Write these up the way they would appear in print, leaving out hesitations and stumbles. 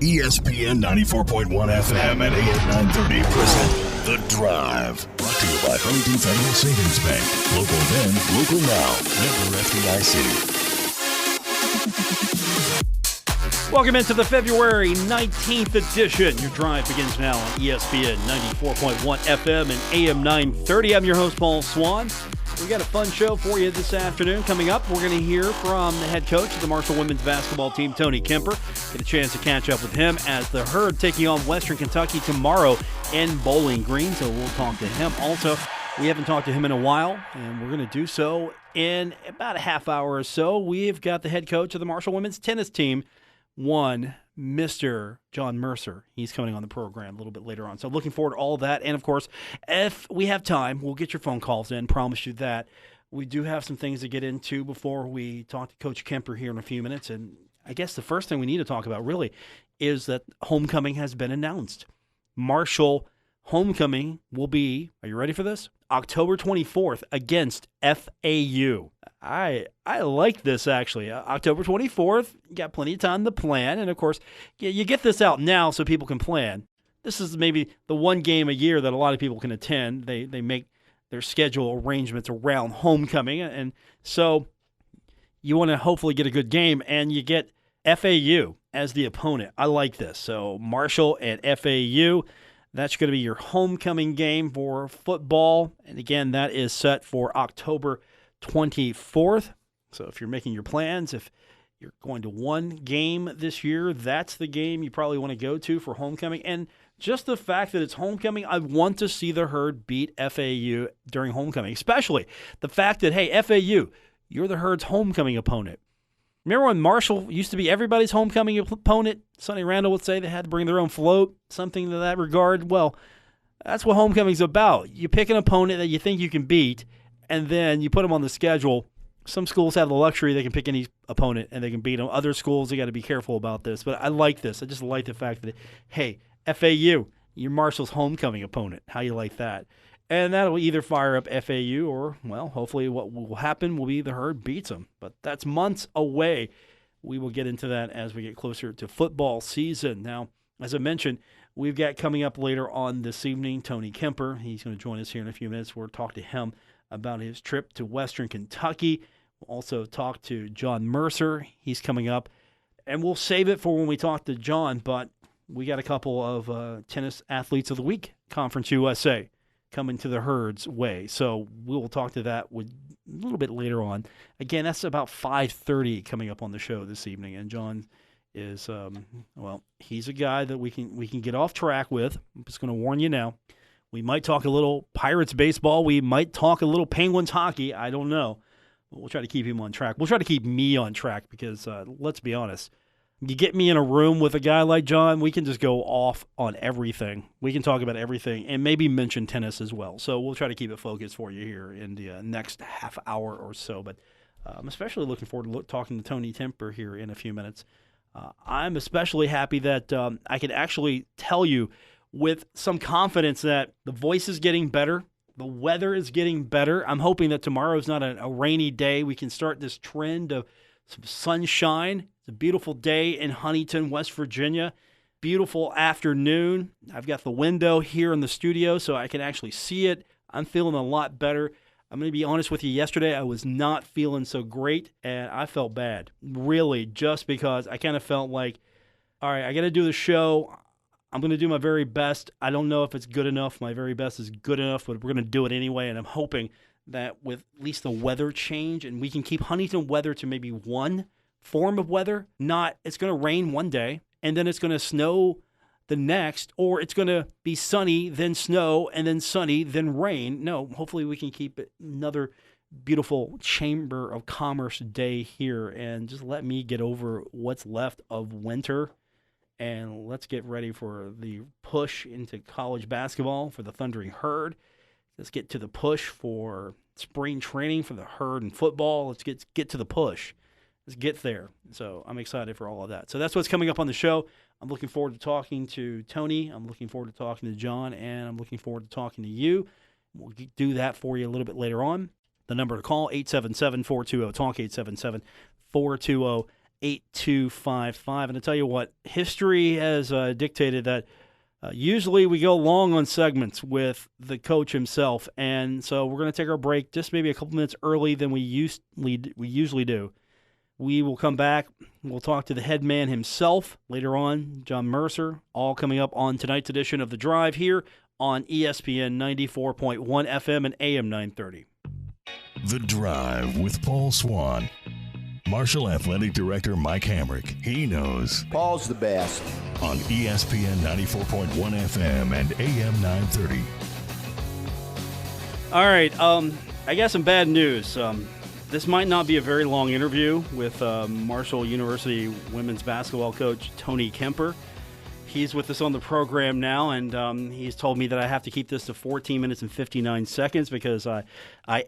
ESPN 94.1 FM and AM 930 present The Drive. Brought to you by Huntington Federal Savings Bank. Local then, local now. Member FDIC. Welcome into the February 19th edition. Your drive begins now on ESPN 94.1 FM and AM 930. I'm your host, Paul Swann. We got a fun show for you this afternoon. Coming up, we're going to hear from the head coach of the Marshall women's basketball team, Tony Kemper. Get a chance to catch up with him as the Herd taking on Western Kentucky tomorrow in Bowling Green. So we'll talk to him. Also, we haven't talked to him in a while, and we're going to do so in about a half hour or so. We've got the head coach of the Marshall women's tennis team, Mr. John Mercer. He's coming on the program a little bit later on. So looking forward to all of that. And, of course, if we have time, we'll get your phone calls in. Promise you that. We do have some things to get into before we talk to Coach Kemper here in a few minutes. And I guess the first thing we need to talk about, really, is that homecoming has been announced. Marshall homecoming will be, are you ready for this? October 24th against FAU. I like this, actually. October 24th, you got plenty of time to plan. And, of course, you get this out now so people can plan. This is maybe the one game a year that a lot of people can attend. They make their schedule arrangements around homecoming. And so you want to hopefully get a good game, and you get FAU as the opponent. I like this. So Marshall and FAU, that's going to be your homecoming game for football. And, again, that is set for October 24th. So if you're making your plans, if you're going to one game this year, that's the game you probably want to go to for homecoming. And just the fact that it's homecoming, I want to see the Herd beat FAU during homecoming, especially the fact that, hey, FAU, you're the Herd's homecoming opponent. Remember when Marshall used to be everybody's homecoming opponent? Sonny Randall would say they had to bring their own float, something to that regard. Well, that's what homecoming's about. You pick an opponent that you think you can beat, and then you put them on the schedule. Some schools have the luxury they can pick any opponent and they can beat them. Other schools, they got to be careful about this. But I like this. I just like the fact that, hey, FAU, you're Marshall's homecoming opponent. How you like that? And that'll either fire up FAU or, well, hopefully what will happen will be the Herd beats them. But that's months away. We will get into that as we get closer to football season. Now, as I mentioned, we've got coming up later on this evening, Tony Kemper. He's going to join us here in a few minutes. We'll talk to him about his trip to Western Kentucky. We'll also talk to John Mercer. He's coming up. And we'll save it for when we talk to John, but we got a couple of tennis athletes of the week, Conference USA, coming to the Herd's way. So we'll talk to that a little bit later on. Again, that's about 5:30 coming up on the show this evening. And John is, he's a guy that we can get off track with. I'm just going to warn you now. We might talk a little Pirates baseball. We might talk a little Penguins hockey. I don't know. But we'll try to keep him on track. We'll try to keep me on track because, let's be honest, you get me in a room with a guy like John, we can just go off on everything. We can talk about everything and maybe mention tennis as well. So we'll try to keep it focused for you here in the next half hour or so. But I'm especially looking forward to talking to Tony Kemper here in a few minutes. I'm especially happy that I can actually tell you with some confidence that the voice is getting better. The weather is getting better. I'm hoping that tomorrow is not a rainy day. We can start this trend of some sunshine. It's a beautiful day in Huntington, West Virginia. Beautiful afternoon. I've got the window here in the studio so I can actually see it. I'm feeling a lot better. I'm going to be honest with you. Yesterday, I was not feeling so great, and I felt bad, really, just because I kind of felt like, all right, I got to do the show. I'm going to do my very best. I don't know if it's good enough. My very best is good enough, but we're going to do it anyway. And I'm hoping that with at least the weather change, and we can keep Huntington weather to maybe one form of weather, not it's going to rain one day, and then it's going to snow the next, or it's going to be sunny, then snow, and then sunny, then rain. No, hopefully we can keep it another beautiful Chamber of Commerce day here, and just let me get over what's left of winter. And let's get ready for the push into college basketball for the Thundering Herd. Let's get to the push for spring training for the Herd and football. Let's get to the push. Let's get there. So I'm excited for all of that. So that's what's coming up on the show. I'm looking forward to talking to Tony. I'm looking forward to talking to John. And I'm looking forward to talking to you. We'll do that for you a little bit later on. The number to call, 877-420-TALK, 877-420 8255. And I tell you what, history has dictated that usually we go long on segments with the coach himself, and so we're going to take our break just maybe a couple minutes early than we usually do. We will come back. We'll talk to the head man himself later on, John Mercer, all coming up on tonight's edition of The Drive here on ESPN 94.1 FM and AM 930. The Drive with Paul Swann. Marshall Athletic Director Mike Hamrick. He knows. Paul's the best. On ESPN 94.1 FM and AM 930. All right. I got some bad news. This might not be a very long interview with Marshall University women's basketball coach Tony Kemper. He's with us on the program now, and he's told me that I have to keep this to 14 minutes and 59 seconds because I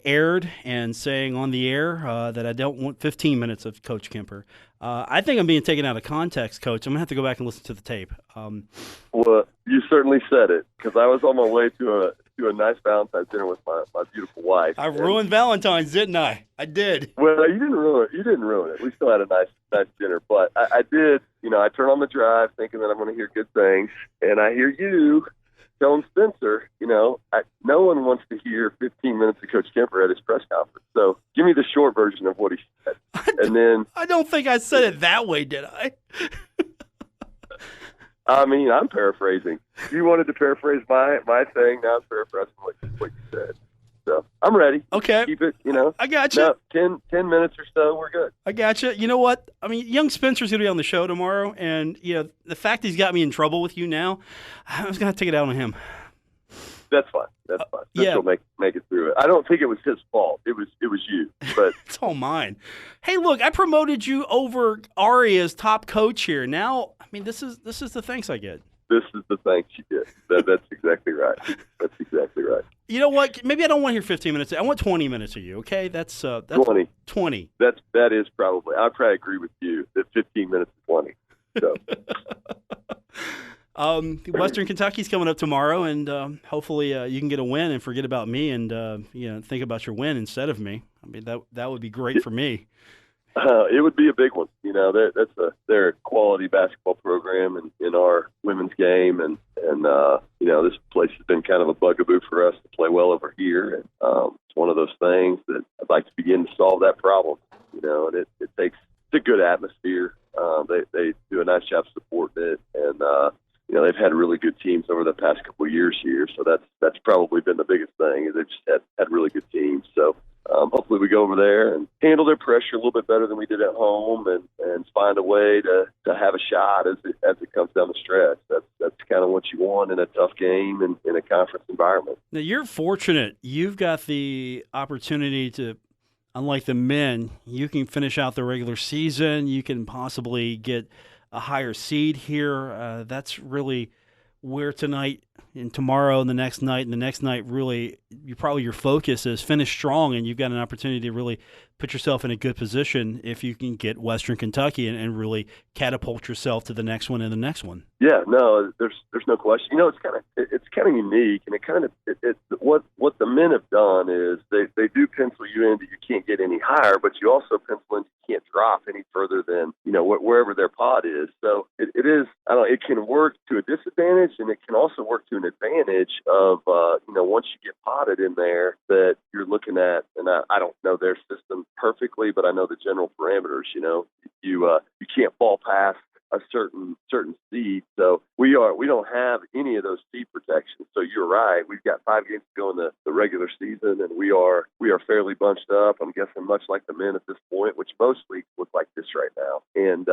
erred and saying on the air that I don't want 15 minutes of Coach Kemper. I think I'm being taken out of context, Coach. I'm going to have to go back and listen to the tape. Well, you certainly said it, because I was on my way to a nice Valentine's dinner with my beautiful wife. I ruined Valentine's, didn't I? I did. Well, you didn't ruin it. We still had a nice dinner, but I did. I turn on the drive thinking that I'm going to hear good things, and I hear you telling Spencer, no one wants to hear 15 minutes of Coach Kemper at his press conference. So give me the short version of what he said. And then I don't think I said it that way, did I? I mean, I'm paraphrasing. You wanted to paraphrase my thing. Now I'm paraphrasing what you said. So I'm ready. Okay. Keep it, I got you. 10 minutes or so, we're good. I got you. You know what? I mean, young Spencer's going to be on the show tomorrow, and, the fact he's got me in trouble with you now, I was going to take it out on him. That's fine. That's fine. Yeah. He'll make it through it. I don't think it was his fault. It was you. But it's all mine. Hey, look, I promoted you over Ari as top coach here. Now, I mean, this is the thanks I get. This is the thanks you get. That's exactly right. That's exactly right. You know what? Maybe I don't want to hear 15 minutes. I want 20 minutes of you. Okay, that's 20. 20. That is probably. I probably agree with you that 15 minutes is 20. So. Western Kentucky's coming up tomorrow, and hopefully you can get a win and forget about me and think about your win instead of me. I mean, that would be great for me. It would be a big one. They're a quality basketball program in our women's game, and this place has been kind of a bugaboo for us to play well over here, and it's one of those things that I'd like to begin to solve that problem. And it takes a good atmosphere. They do a nice job supporting it, and they've had really good teams over the past couple of years here, so that's probably been the biggest thing. Is they've just had really good teams. So hopefully we go over there and handle their pressure a little bit better than we did at home, and find a way to have a shot as it comes down the stretch. That's kind of what you want in a tough game and in a conference environment. Now you're fortunate. You've got the opportunity to, unlike the men, you can finish out the regular season. You can possibly get a higher seed here. That's really where tonight and tomorrow and the next night really, your focus is finish strong, and you've got an opportunity to really put yourself in a good position if you can get Western Kentucky and really catapult yourself to the next one and the next one. Yeah, no, there's no question. It's kind of unique, and what the men have done is they do pencil you in that you can't get any higher, but you also pencil in you can't drop any further than wherever their pod is. So it is. It can work to a disadvantage, and it can also work to an advantage of once you get potted in there that you're looking at. And I don't know their system perfectly, but I know the general parameters. You can't fall past a certain seed. So we don't have any of those seed protections. So you're right. We've got 5 games to go in the regular season, and we are fairly bunched up. I'm guessing much like the men at this point, which most leagues look like this right now. And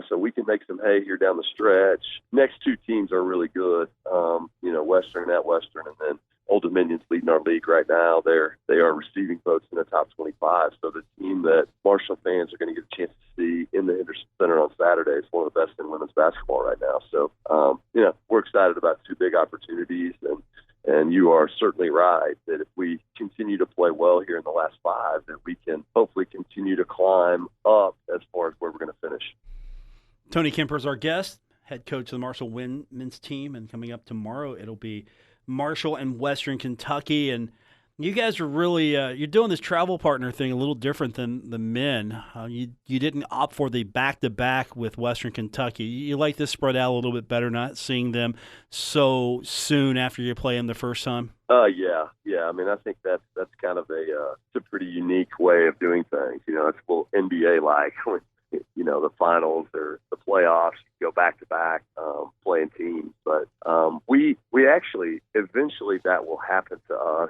so we can make some hay here down the stretch. Next 2 teams are really good. Western at Western, and then Old Dominion's leading our league right now. They are receiving votes in the top 25. So the team that Marshall fans are going to get a chance to see in the Henderson Center on Saturday is one of the best in women's basketball right now. So, we're excited about 2 big opportunities, and you are certainly right that if we continue to play well here in the last 5, that we can hopefully continue to climb up as far as where we're going to finish. Tony Kemper is our guest, head coach of the Marshall women's team, and coming up tomorrow, it'll be Marshall and Western Kentucky. And You guys are really you're doing this travel partner thing a little different than the men. You didn't opt for the back-to-back with Western Kentucky. You like this spread out a little bit better, not seeing them so soon after you play them the first time? Yeah. I mean, I think that's kind of it's a pretty unique way of doing things. You know, it's a little NBA-like. You know, the finals or the playoffs, you go back to back playing teams. But we actually eventually that will happen to us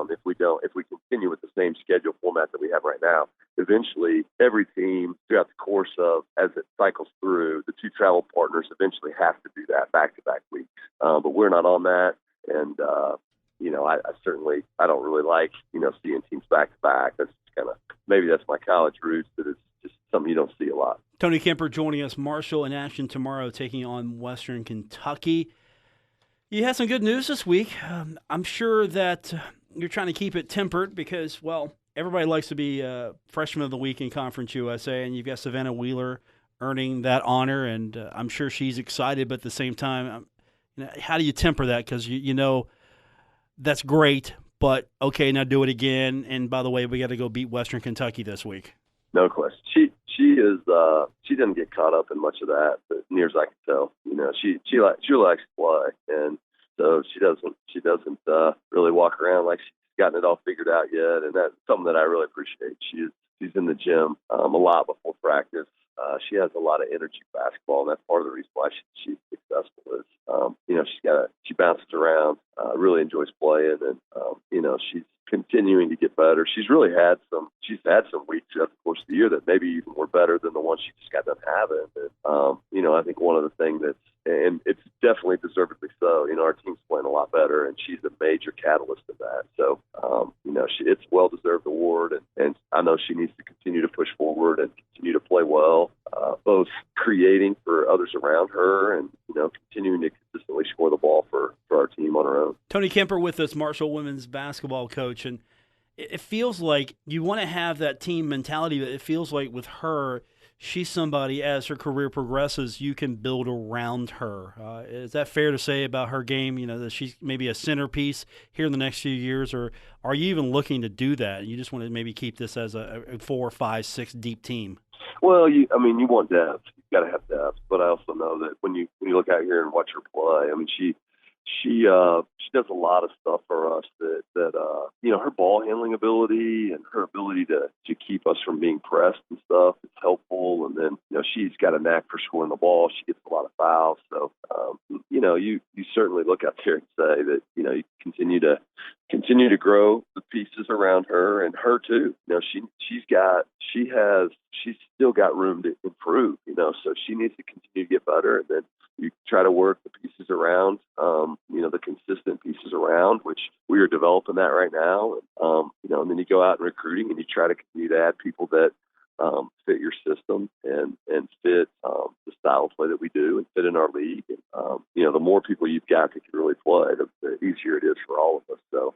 if we continue with the same schedule format that we have right now. Eventually, every team throughout the course of as it cycles through, the two travel partners eventually have to do that back to back weeks. But we're not on that, and you know, I certainly don't really like seeing teams back to back. That's kind of maybe that's my college roots. That it's just something you don't see a lot. Tony Kemper joining us. Marshall in action tomorrow, taking on Western Kentucky. You had some good news this week. I'm sure that you're trying to keep it tempered because, well, everybody likes to be freshman of the week in Conference USA, and you've got Savannah Wheeler earning that honor, and I'm sure she's excited, but at the same time, how do you temper that? Because you know that's great, but okay, now do it again. And by the way, we got to go beat Western Kentucky this week. No question. She doesn't get caught up in much of that, but near as I can tell, she likes to play, and so she doesn't really walk around like she's gotten it all figured out yet, and that's something that I really appreciate. She's in the gym a lot before practice. She has a lot of energy for basketball, and that's part of the reason why she's successful. Is she bounces around, really enjoys playing, and she's continuing to get better. She's had some weeks throughout the course of the year that maybe even were better than the ones she just got done having. And I think one of the things and it's definitely deservedly so. Our team's playing a lot better, and she's a major catalyst of that. So, it's a well-deserved award, and I know she needs to continue to push forward and continue to play well, both creating for others around her and, continuing to consistently score the ball for our team on her own. Tony Kemper with us, Marshall women's basketball coach, and it feels like you want to have that team mentality, but it feels like with her, she's somebody, as her career progresses, you can build around her. Is that fair to say about her game, that she's maybe a centerpiece here in the next few years, or are you even looking to do that? You just want to maybe keep this as a 4, 5, 6 deep team? Well, you want depth. You've got to have depth, but I also know that when you look out here and watch her play, she does a lot of stuff for us that her ball handling ability and her ability to keep us from being pressed and stuff is helpful. And then she's got a knack for scoring the ball. She gets a lot of fouls. So you certainly look out there and say that you continue to grow the pieces around her and her too. She's still got room to improve. So she needs to continue to get better, and then you try to work the pieces around, the consistent pieces around, which we are developing that right now. And then you go out in recruiting and you try to continue to add people that fit your system and fit the style of play that we do and fit in our league. And, the more people you've got that can really play, the easier it is for all of us. So,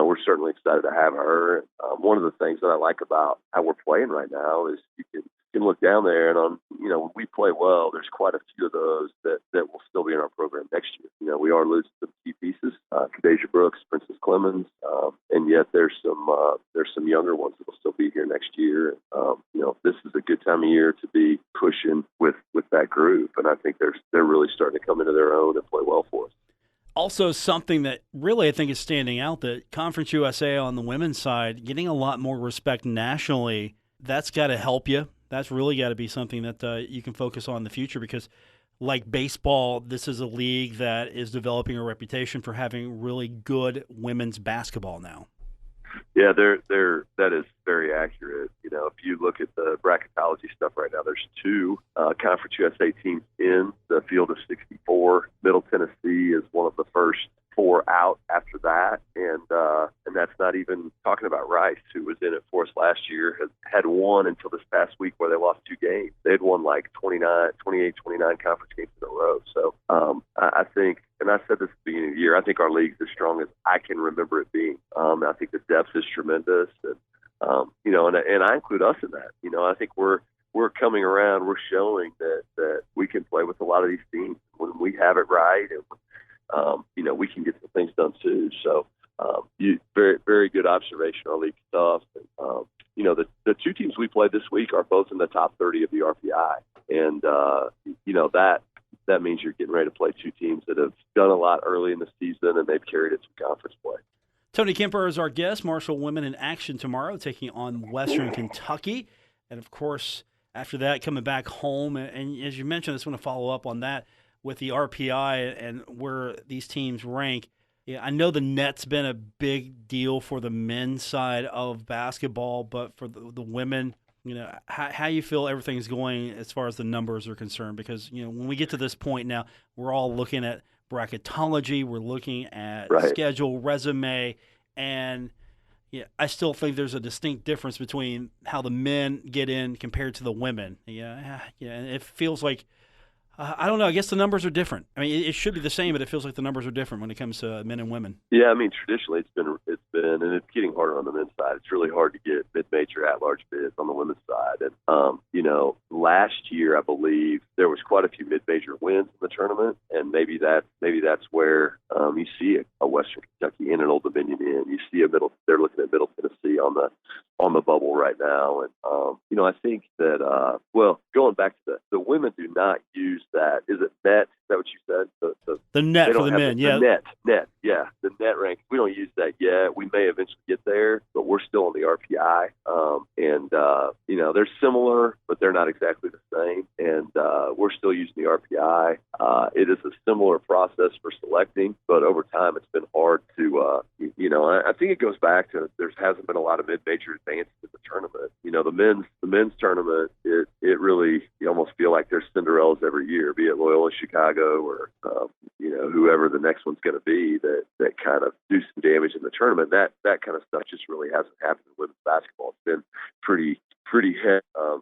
we're certainly excited to have her. One of the things that I like about how we're playing right now is you can look down there and when we play well, there's quite a few of those that will still be in our program next year. We are losing some key pieces, Kadeja Brooks, Princess Clemens, and yet there's some younger ones that will still be here next year. This is a good time of year to be pushing with that group, and I think they're really starting to come into their own and play well for us. Also, something that really I think is standing out, that Conference USA on the women's side, getting a lot more respect nationally, that's got to help you. That's really got to be something that you can focus on in the future because, like baseball, this is a league that is developing a reputation for having really good women's basketball now. Yeah, that is very accurate. If you look at the bracketology stuff right now, there's 2 Conference USA teams in the field of 64. Middle Tennessee is one of the first 4 out after that, and that's not even talking about Rice, who was in it for us last year, had won until this past week where they lost 2 games. They had won like 28, 29 conference games in a row. So I think, and I said this at the beginning of the year, I think our league's as strong as I can remember it being. I think the depth is tremendous, and and I include us in that. I think we're coming around. We're showing that we can play with a lot of these teams when we have it right, and we can get some things done too. So Very, very good observation on league stuff. And, the two teams we played this week are both in the top 30 of the RPI. And, that means you're getting ready to play two teams that have done a lot early in the season, and they've carried it to conference play. Tony Kemper is our guest. Marshall women in action tomorrow, taking on Western Kentucky. And, of course, after that, coming back home. And as you mentioned, I just want to follow up on that with the RPI and where these teams rank. Yeah, I know the net's been a big deal for the men's side of basketball, but for the women, how you feel everything's going as far as the numbers are concerned? Because, when we get to this point now, we're all looking at bracketology, we're looking at schedule, resume, and I still think there's a distinct difference between how the men get in compared to the women. And it feels like, I don't know, I guess the numbers are different. I mean, it should be the same, but it feels like the numbers are different when it comes to men and women. Yeah, I mean, traditionally it's been, and it's getting harder on the men's side. It's really hard to get mid-major at-large bids on the women's side. And, last year, I believe there was quite a few mid-major wins in the tournament, and maybe that's where you see a Western Kentucky and an Old Dominion in. You see they're looking at Middle Tennessee on the bubble right now. And, I think that, going back to the women do not use that. Is it net? Is that what you said? The net for the men, yeah. Net, yeah. The net rank. We don't use that yet. We may eventually get there, but we're still on the RPI. They're similar, but they're not exactly the same. And we're still using the RPI. It is a similar process for selecting, but over time it's been hard to, I think it goes back to there hasn't been a lot of mid-major advances in the tournament. The men's tournament, it really, you almost feel like there's Cinderellas every year, be it Loyola Chicago or, whoever the next one's going to be that kind of do some damage in the tournament. That kind of stuff just really hasn't happened in women's basketball. It's been pretty heavy of,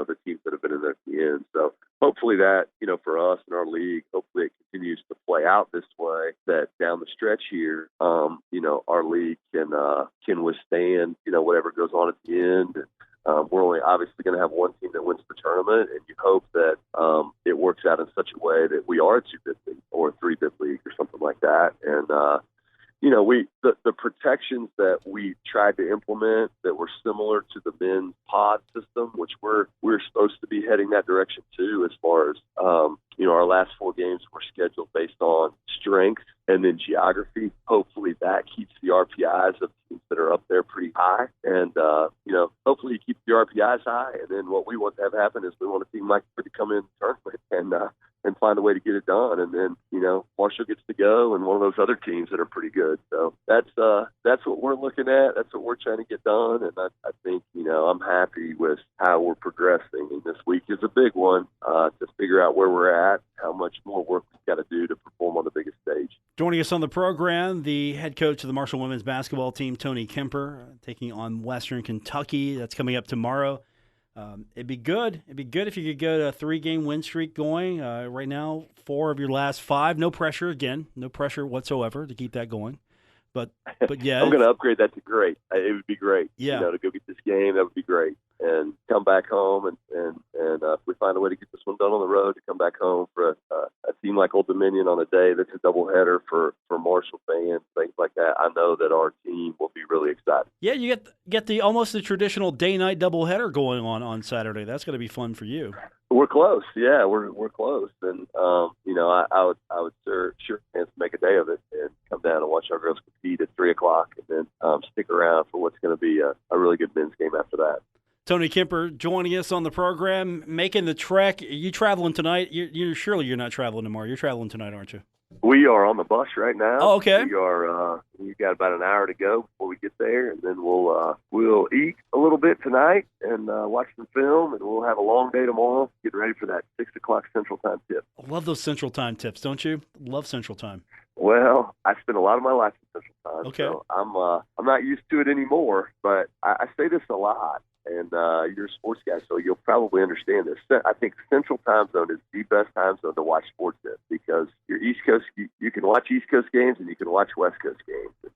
the teams that have been in there at the end. So hopefully that, for us in our league, hopefully it continues to play out this way, that down the stretch here, our league can withstand, whatever goes on at the end. We're only obviously going to have one team that wins the tournament, and you hope that it works out in such a way that we are a 2-bid league or a 3-bid league or something like that. And, the protections that we tried to implement that were similar to the men's pod system, which we're supposed to be heading that direction too, as far as, our last 4 games were scheduled based on strength and then geography. Hopefully that keeps the RPIs of teams that are up there pretty high. And, hopefully you keep your RPIs high. And then what we want to have happen is we want a team like to come in the tournament and find a way to get it done. And then, Marshall gets to go and one of those other teams that are pretty good. So that's what we're looking at. That's what we're trying to get done. And I think, I'm happy with how we're progressing. And this week is a big one to figure out where we're at, how much more work we've got to do to perform on the biggest stage. Joining us on the program, the head coach of the Marshall women's basketball team, Tony Kemper, taking on Western Kentucky. That's coming up tomorrow. It'd be good. It'd be good if you could get a 3-game win streak going. Right now, 4 of your last 5. No pressure again. No pressure whatsoever to keep that going. But yeah, I'm going to upgrade that to great. It would be great. Yeah, to go get this game, that would be great, and come back home and if we find a way to get this one done on the road, to come back home for a team like Old Dominion on a day that's a doubleheader for Marshall fans, things like that. I know that our team will be really excited. Yeah, you get the almost the traditional day-night doubleheader going on Saturday. That's going to be fun for you. We're close. Yeah, we're close, and I would sure chance to make a day of it and come down and watch our girls compete at 3:00, and then stick around for what's going to be a really good men's game after that. Tony Kemper joining us on the program, making the trek. Are you traveling tonight? Surely you're not traveling tomorrow. You're traveling tonight, aren't you? We are on the bus right now. Oh, okay. We've got about an hour to go before we get there, and then we'll eat a little bit tonight and watch some film, and we'll have a long day tomorrow. Get ready for that 6:00 Central Time tip. I love those Central Time tips, don't you? Love Central Time. Well, I spent a lot of my life in Central Time, okay. So I'm not used to it anymore. But I say this a lot, and you're a sports guy, so you'll probably understand this. I think Central Time Zone is the best time zone to watch sports in, because you're East Coast. You can watch East Coast games and you can watch West Coast games.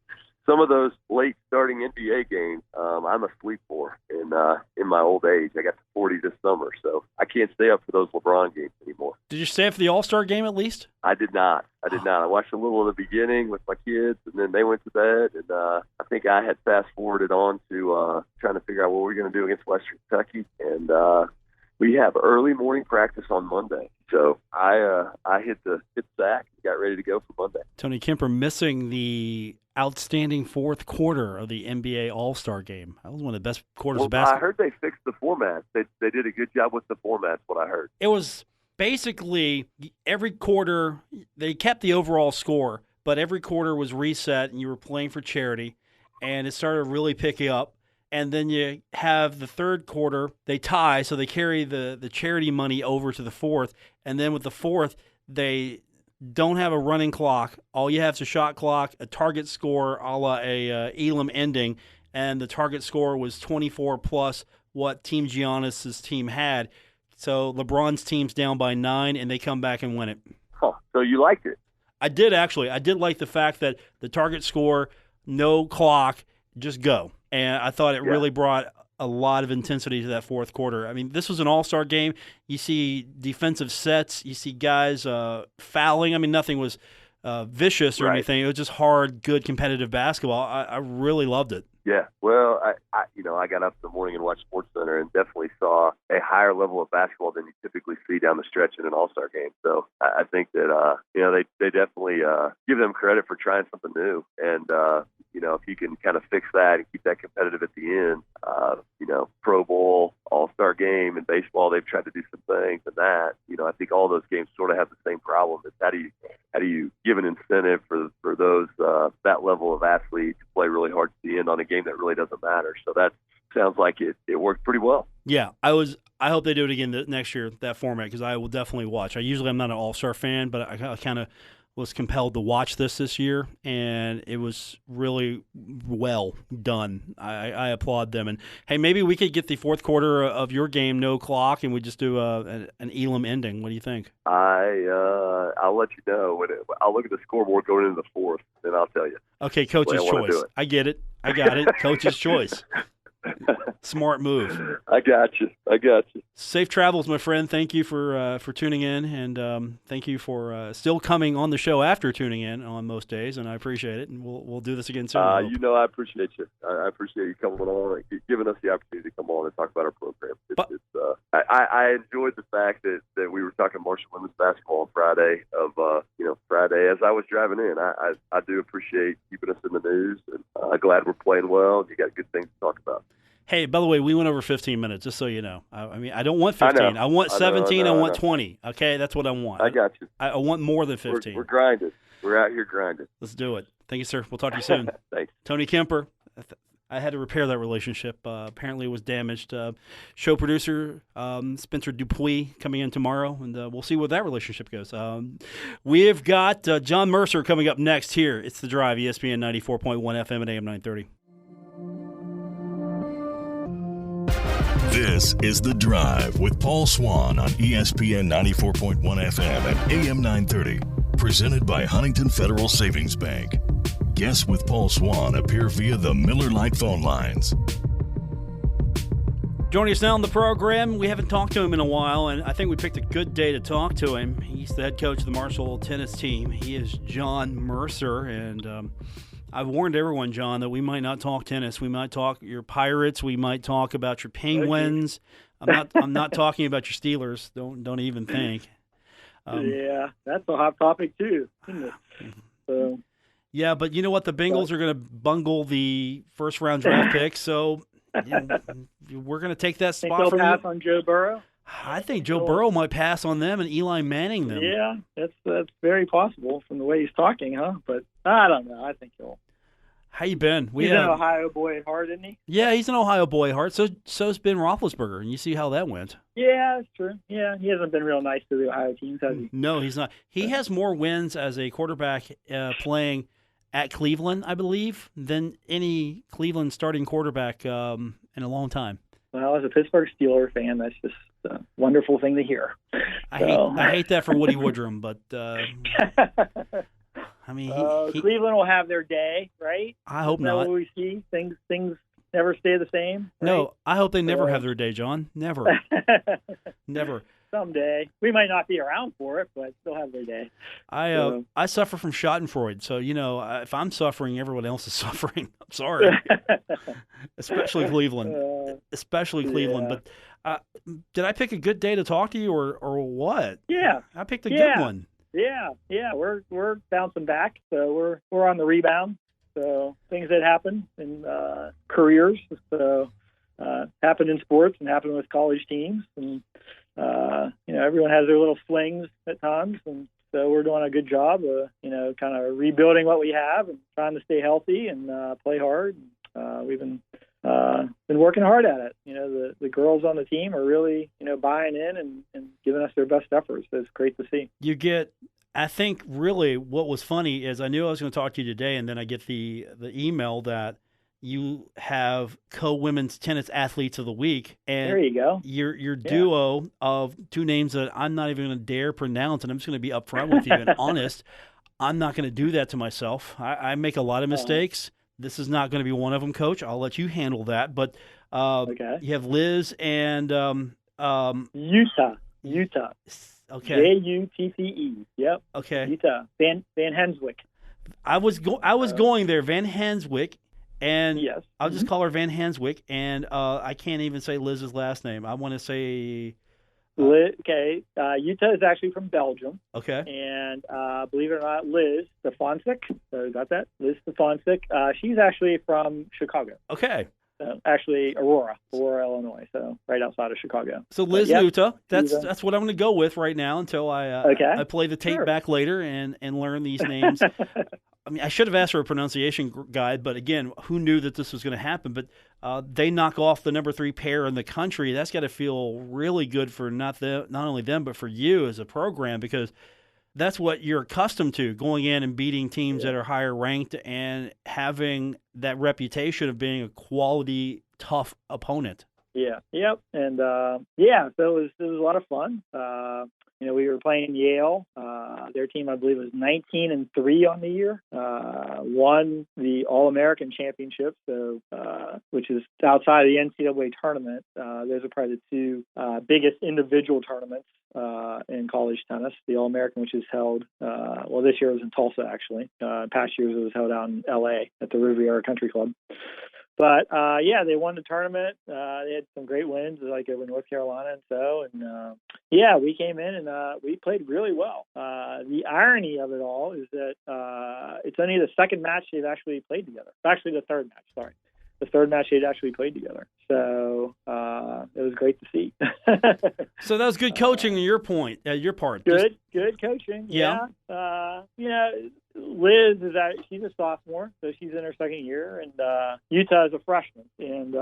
some of those late starting NBA games, I'm asleep for in my old age. I got to 40 this summer, so I can't stay up for those LeBron games anymore. Did you stay up for the All-Star game at least? I did not. I watched a little in the beginning with my kids, and then they went to bed, and I think I had fast-forwarded on to trying to figure out what we were going to do against Western Kentucky, and we have early morning practice on Monday. So I hit sack and got ready to go for Monday. Tony Kemper missing the outstanding fourth quarter of the NBA All-Star game. That was one of the best quarters of basketball. I heard they fixed the format. They did a good job with the format, what I heard. It was basically every quarter, they kept the overall score, but every quarter was reset and you were playing for charity, and it started really picking up. And then you have the third quarter, they tie, so they carry the charity money over to the fourth. And then with the fourth, they don't have a running clock. All you have is a shot clock, a target score a la a Elam ending, and the target score was 24 plus what Team Giannis's team had. So LeBron's team's down by 9, and they come back and win it. Huh. So you liked it? I did, actually. I did like the fact that the target score, no clock, just go. And I thought it really brought a lot of intensity to that fourth quarter. I mean, this was an all-star game. You see defensive sets. You see guys fouling. I mean, nothing was vicious or anything. It was just hard, good, competitive basketball. I really loved it. Yeah. Well, I got up in the morning and watched SportsCenter and definitely saw a higher level of basketball than you typically see down the stretch in an all-star game. So I think that, they definitely give them credit for trying something new. And, if you can kind of fix that and keep that competitive at the end, Pro Bowl, All-Star game in baseball, they've tried to do some things, and that, I think all those games sort of have the same problem. Is how do you give an incentive for those that level of athlete to play really hard to the end on a game that really doesn't matter? So that sounds like it worked pretty well. Yeah, I hope they do it again next year, that format, because I will definitely watch. I'm not an All-Star fan, but I kind of was compelled to watch this year, and it was really well done. I applaud them. And, hey, maybe we could get the fourth quarter of your game, no clock, and we just do an Elam ending. What do you think? I'll let you know. I'll look at the scoreboard going into the fourth, and I'll tell you. Okay, coach's choice. I get it. I got it. Coach's choice. Smart move. I got you. Safe travels, my friend. Thank you for tuning in, and thank you for still coming on the show after tuning in on most days, and I appreciate it. And we'll do this again soon. I appreciate you. I appreciate you coming on and giving us the opportunity to come on and talk about our program. I enjoyed the fact that we were talking Marshall women's basketball on Friday Friday as I was driving in. I do appreciate keeping us in the news, and glad we're playing well, and you got good things to talk about. Hey, by the way, we went over 15 minutes, just so you know. I mean, I don't want 15. I want 17. I want 20. Okay, that's what I want. I got you. I want more than 15. We're grinding. We're out here grinding. Let's do it. Thank you, sir. We'll talk to you soon. Thanks. Tony Kemper. I had to repair that relationship. Apparently it was damaged. Show producer Spencer Dupuis coming in tomorrow, and we'll see where that relationship goes. We've got John Mercer coming up next here. It's The Drive, ESPN 94.1 FM and AM 930. This is The Drive with Paul Swann on ESPN 94.1 FM and AM 930. Presented by Huntington Federal Savings Bank. Guests with Paul Swann appear via the Miller Lite phone lines. Joining us now on the program, we haven't talked to him in a while, and I think we picked a good day to talk to him. He's the head coach of the Marshall tennis team. He is John Mercer, and I've warned everyone, John, that we might not talk tennis. We might talk your Pirates. We might talk about your Penguins. I'm not talking about your Steelers. Don't even think. Yeah, that's a hot topic too, isn't it? So. Yeah, but you know what? The Bengals are going to bungle the first-round draft pick, so we're going to take that spot think from they'll you. pass on Joe Burrow? I think Joe Burrow might pass on them and Eli Manning them. Yeah, that's very possible from the way he's talking, huh? But I don't know. I think he'll. How you been? He's an Ohio boy at heart, isn't he? Yeah, he's an Ohio boy at heart. So's Ben Roethlisberger, and you see how that went. Yeah, that's true. Yeah, he hasn't been real nice to the Ohio teams, has he? No, he's not. He has more wins as a quarterback playing at Cleveland, I believe, than any Cleveland starting quarterback in a long time. Well, as a Pittsburgh Steelers fan, that's just a wonderful thing to hear. I hate that for Woody Woodrum, but I mean, Cleveland will have their day, right? I hope Isn't that not. what we see? Things never stay the same. Right? No, I hope they never have their day, John. Never. Never. Someday. We might not be around for it, but they'll have their day. I suffer from Schadenfreude, so if I'm suffering, everyone else is suffering. I'm sorry, especially Cleveland, Yeah. But did I pick a good day to talk to you, or what? Yeah, I picked a good one. Yeah. We're bouncing back, so we're on the rebound. So things that happen in careers, so happen in sports and happen with college teams, and everyone has their little flings at times, and so we're doing a good job of kind of rebuilding what we have and trying to stay healthy and play hard. We've been working hard at it. The girls on the team are really buying in and giving us their best efforts. So it's great to see. I think really what was funny is I knew I was going to talk to you today, and then I get the email that you have co-women's tennis athletes of the week, and there you go. Your duo of two names that I'm not even going to dare pronounce, and I'm just going to be upfront with you and honest. I'm not going to do that to myself. I make a lot of mistakes. This is not going to be one of them, Coach. I'll let you handle that. But okay. You have Liz and Utah. Okay. Jutte. Yep. Okay. Utah. Van Henswick. I was going there, Van Henswick. And yes. I'll just call her Van Henswick, and I can't even say Liz's last name. I want to say okay. Utah is actually from Belgium. Okay. And believe it or not, Liz Stefancic. So got that? Liz Stefancic. She's actually from Chicago. Okay. Actually, Aurora, Illinois. So right outside of Chicago. So Liz Nuta. That's what I'm going to go with right now until I play the tape back later and learn these names. I mean, I should have asked for a pronunciation guide, but again, who knew that this was going to happen? But they knock off the number 3 pair in the country. That's got to feel really good for not only them, but for you as a program, because that's what you're accustomed to, going in and beating teams that are higher ranked and having that reputation of being a quality, tough opponent. Yeah. Yep. And so it was a lot of fun. We were playing Yale. Their team, I believe, was 19-3 on the year. Won the All-American Championship, so which is outside of the NCAA tournament. Those are probably the two biggest individual tournaments in college tennis. The All-American, which is held, this year it was in Tulsa, actually. Past years it was held out in L.A. at the Riviera Country Club. But, they won the tournament. They had some great wins, like over North Carolina we came in and we played really well. The irony of it all is that it's only the second match they've actually played together. Actually, the third match, sorry. The third match they'd actually played together. So it was great to see. So that was good coaching on your part. Good coaching. Yeah. Liz she's a sophomore, so she's in her second year, and Utah is a freshman. And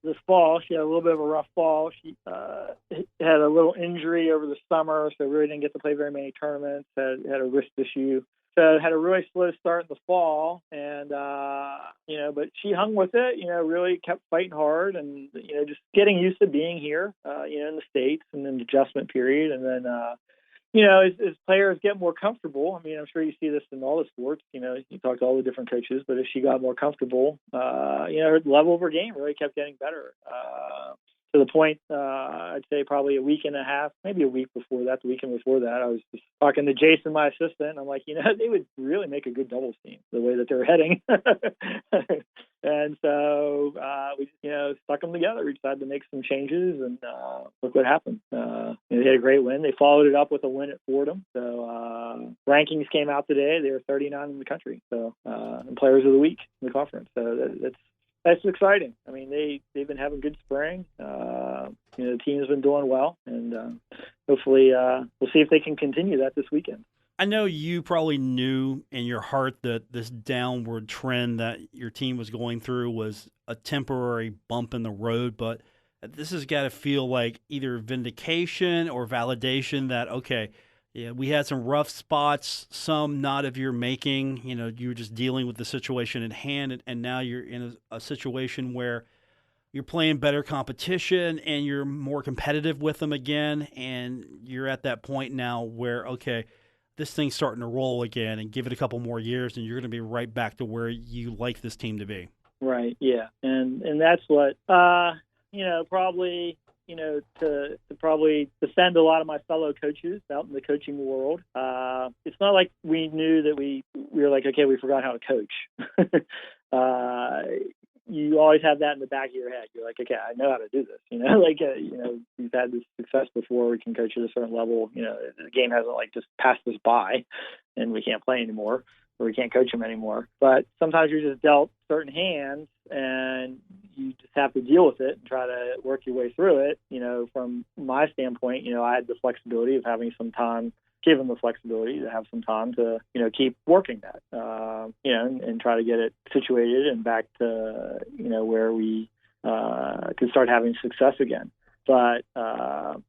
this fall, she had a little bit of a rough fall. She had a little injury over the summer, so really didn't get to play very many tournaments. Had a wrist issue. So had a really slow start in the fall, and but she hung with it. Really kept fighting hard, and just getting used to being here. In the States, and then the adjustment period, and then as players get more comfortable. I mean, I'm sure you see this in all the sports. You talk to all the different coaches, but as she got more comfortable, her level of her game really kept getting better. To the point, I'd say probably a week and a half, maybe a week before that, the weekend before that, I was just talking to Jason, my assistant, and I'm like, they would really make a good doubles team the way that they're heading. And so we stuck them together. We decided to make some changes, and look what happened. They had a great win. They followed it up with a win at Fordham. So rankings came out today. They were 39 in the country. So and players of the week in the conference. So that's exciting. I mean, they've been having good spring. The team's been doing well, and hopefully we'll see if they can continue that this weekend. I know you probably knew in your heart that this downward trend that your team was going through was a temporary bump in the road, but this has got to feel like either vindication or validation that, okay, yeah, we had some rough spots, some not of your making. You were just dealing with the situation at hand, and now you're in a situation where you're playing better competition and you're more competitive with them again, and you're at that point now where, okay, this thing's starting to roll again, and give it a couple more years, and you're going to be right back to where you like this team to be. Right. Yeah. And that's what, probably, to probably defend a lot of my fellow coaches out in the coaching world. It's not like we knew that we were like, okay, we forgot how to coach. You always have that in the back of your head. You're like, okay, I know how to do this. We've had this success before. We can coach at a certain level. The game hasn't just passed us by, and we can't play anymore, or we can't coach them anymore. But sometimes you're just dealt certain hands, and you just have to deal with it and try to work your way through it. From my standpoint, I had the flexibility of having some time. Given the flexibility to have some time to, keep working that, and try to get it situated and back to, where we could start having success again. But, out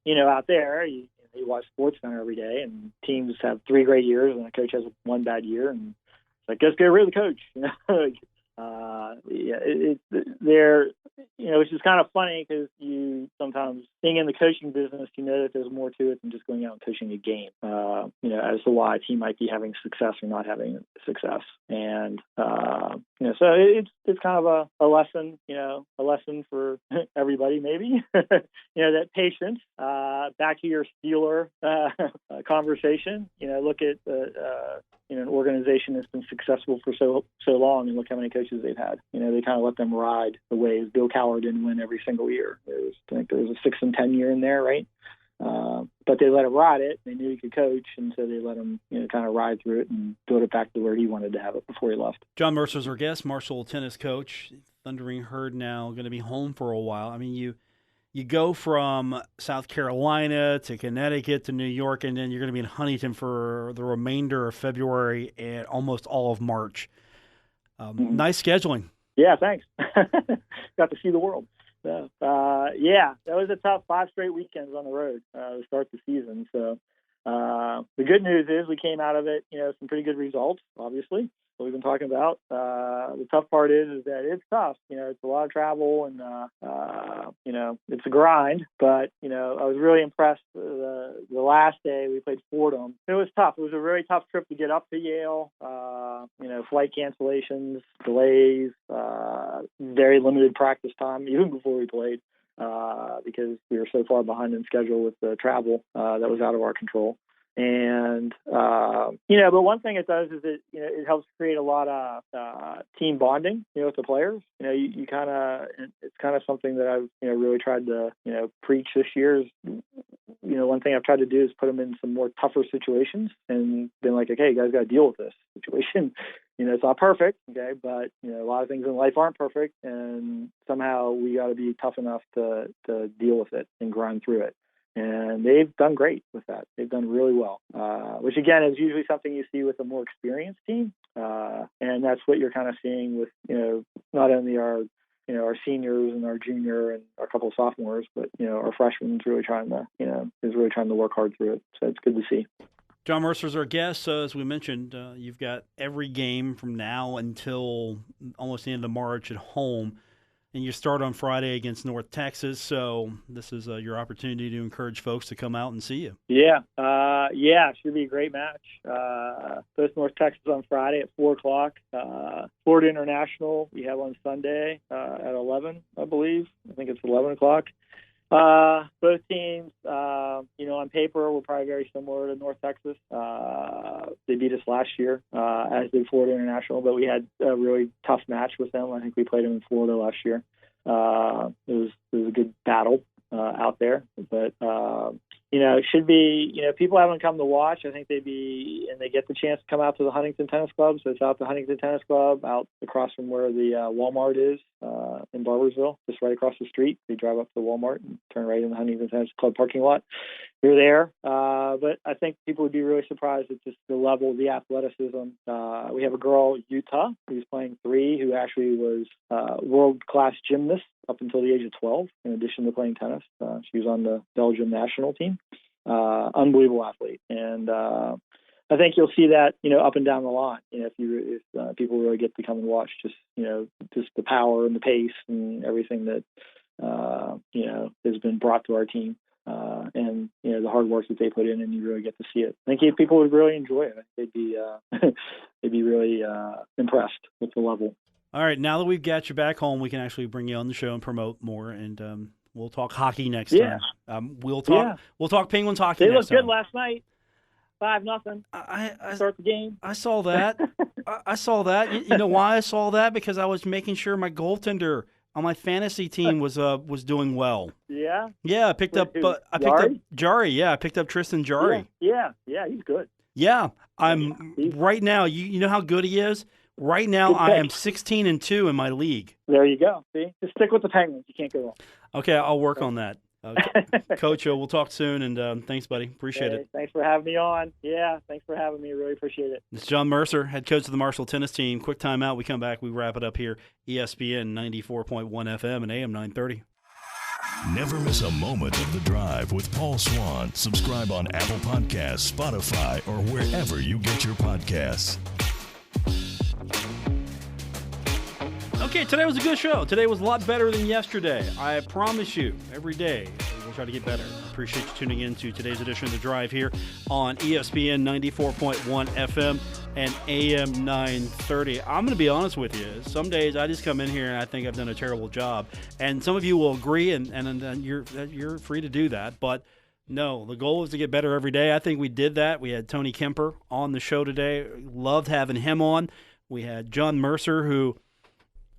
there, you watch SportsCenter every day, and teams have 3 great years, and a coach has 1 bad year, and it's like, let's get rid of the coach. Which is kind of funny because you sometimes being in the coaching business, that there's more to it than just going out and coaching a game, as to why a team might be having success or not having success. And, so it's kind of a lesson, a lesson for everybody, maybe, that patience, back to your Steeler conversation, look at, an organization that's been successful for so long, and look how many coaches they've had. They kind of let them ride the waves. Bill Cowher didn't win every single year. I think there was a 6 and 10 year in there, right? But they let him ride it. They knew he could coach, and so they let him, kind of ride through it and build it back to where he wanted to have it before he left. John Mercer's our guest, Marshall tennis coach. Thundering Herd now going to be home for a while. I mean, you go from South Carolina to Connecticut to New York, and then you're going to be in Huntington for the remainder of February and almost all of March. Nice scheduling. Yeah, thanks. Got to see the world. That was a tough 5 straight weekends on the road to start the season. So the good news is we came out of it, some pretty good results, obviously, what we've been talking about. The tough part is that it's tough. It's a lot of travel, and, it's a grind. But, I was really impressed. The last day we played Fordham. It was tough. It was a very tough trip to get up to Yale. Flight cancellations, delays, very limited practice time, even before we played, because we were so far behind in schedule with the travel that was out of our control. And, but one thing it does is it helps create a lot of team bonding, with the players. You kind of, it's kind of something that I've, really tried to, preach this year is, one thing I've tried to do is put them in some more tougher situations and been like, okay, you guys got to deal with this situation. It's not perfect, okay, but, a lot of things in life aren't perfect, and somehow we got to be tough enough to deal with it and grind through it. And they've done great with that. They've done really well, which, again, is usually something you see with a more experienced team. And that's what you're kind of seeing with, not only our seniors and our junior and our couple of sophomores, but, our freshmen is really trying to work hard through it. So it's good to see. John Mercer's our guest. So as we mentioned, you've got every game from now until almost the end of March at home. And you start on Friday against North Texas, so this is your opportunity to encourage folks to come out and see you. Yeah, it should be a great match. Both North Texas on Friday at 4 o'clock. Florida International we have on Sunday at 11, I believe. I think it's 11 o'clock. Both teams, on paper, were probably very similar to North Texas. They beat us last year, as did Florida International, but we had a really tough match with them. I think we played them in Florida last year. It was a good battle out there, but it should be. People haven't come to watch. I think they get the chance to come out to the Huntington Tennis Club. So it's out the Huntington Tennis Club, out across from where the Walmart is in Barbersville, just right across the street. They drive up to Walmart and turn right in the Huntington Tennis Club parking lot. You're there, but I think people would be really surprised at just the level of the athleticism. We have a girl, Utah, who's playing 3, who actually was world-class gymnast up until the age of 12, in addition to playing tennis. She was on the Belgium national team. Unbelievable athlete. And I think you'll see that, up and down the line. If people really get to come and watch, just the power and the pace and everything that, has been brought to our team. and the hard work that they put in, and you really get to see it. I think people would really enjoy it. They'd be they'd be really impressed with the level. All right, now that we've got you back home, we can actually bring you on the show and promote more, and we'll talk hockey next time. We'll talk Penguins hockey. They next looked good time. last night. 5-0. I Start the game. I saw that. I saw that. You know why I saw that? Because I was making sure my goaltender on my fantasy team was doing well. Yeah. Yeah, I picked up Jari. Yeah, I picked up Tristan Jari. Yeah, he's good. Yeah, I'm right now. You know how good he is. Right now, I am 16-2 in my league. There you go. See, just stick with the Penguins. You can't go wrong. Okay, I'll work on that. Coach, we'll talk soon, and thanks, buddy. Appreciate it. Thanks for having me on. Yeah, thanks for having me. Really appreciate it. It's John Mercer, head coach of the Marshall tennis team. Quick timeout. We come back. We wrap it up here. ESPN 94.1 FM and AM 930. Never miss a moment of The Drive with Paul Swann. Subscribe on Apple Podcasts, Spotify, or wherever you get your podcasts. Okay, today was a good show. Today was a lot better than yesterday. I promise you, every day we'll try to get better. I appreciate you tuning in to today's edition of The Drive here on ESPN 94.1 FM and AM 930. I'm going to be honest with you. Some days I just come in here and I think I've done a terrible job. And some of you will agree, and you're free to do that. But no, the goal is to get better every day. I think we did that. We had Tony Kemper on the show today. Loved having him on. We had John Mercer, who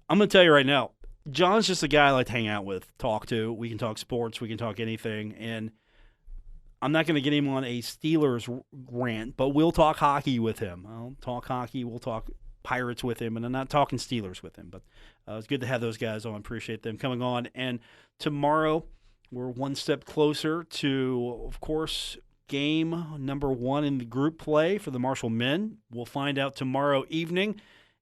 I'm going to tell you right now, John's just a guy I like to hang out with, talk to. We can talk sports. We can talk anything. And I'm not going to get him on a Steelers rant, but we'll talk hockey with him. I'll talk hockey. We'll talk Pirates with him. And I'm not talking Steelers with him. But it's good to have those guys on. Appreciate them coming on. And tomorrow, we're one step closer to, of course, game number 1 in the group play for the Marshall men. We'll find out tomorrow evening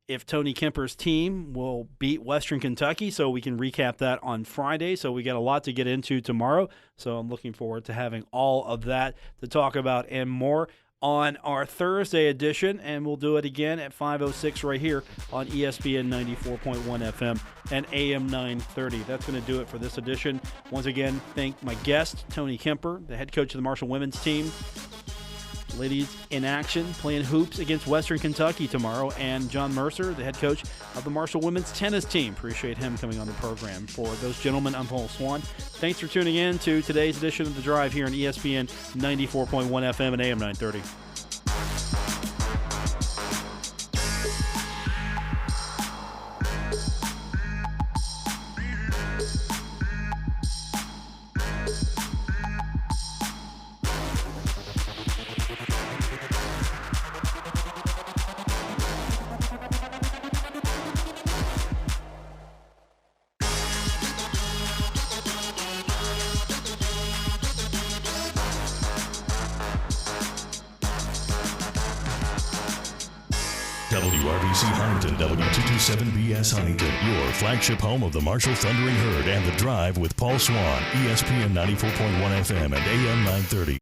if Tony Kemper's team will beat Western Kentucky, so we can recap that on Friday. So we got a lot to get into tomorrow, so I'm looking forward to having all of that to talk about and more on our Thursday edition, and we'll do it again at 5:06 right here on ESPN 94.1 FM and AM 930. That's going to do it for this edition. Once again, thank my guest, Tony Kemper, the head coach of the Marshall women's team. Ladies in action, playing hoops against Western Kentucky tomorrow, and John Mercer, the head coach of the Marshall women's tennis team. Appreciate him coming on the program. For those gentlemen, I'm Paul Swann. Thanks for tuning in to today's edition of The Drive here on ESPN 94.1 FM and AM 930. WRBC Huntington, W227BS Huntington, your flagship home of the Marshall Thundering Herd and The Drive with Paul Swann, ESPN 94.1 FM and AM 930.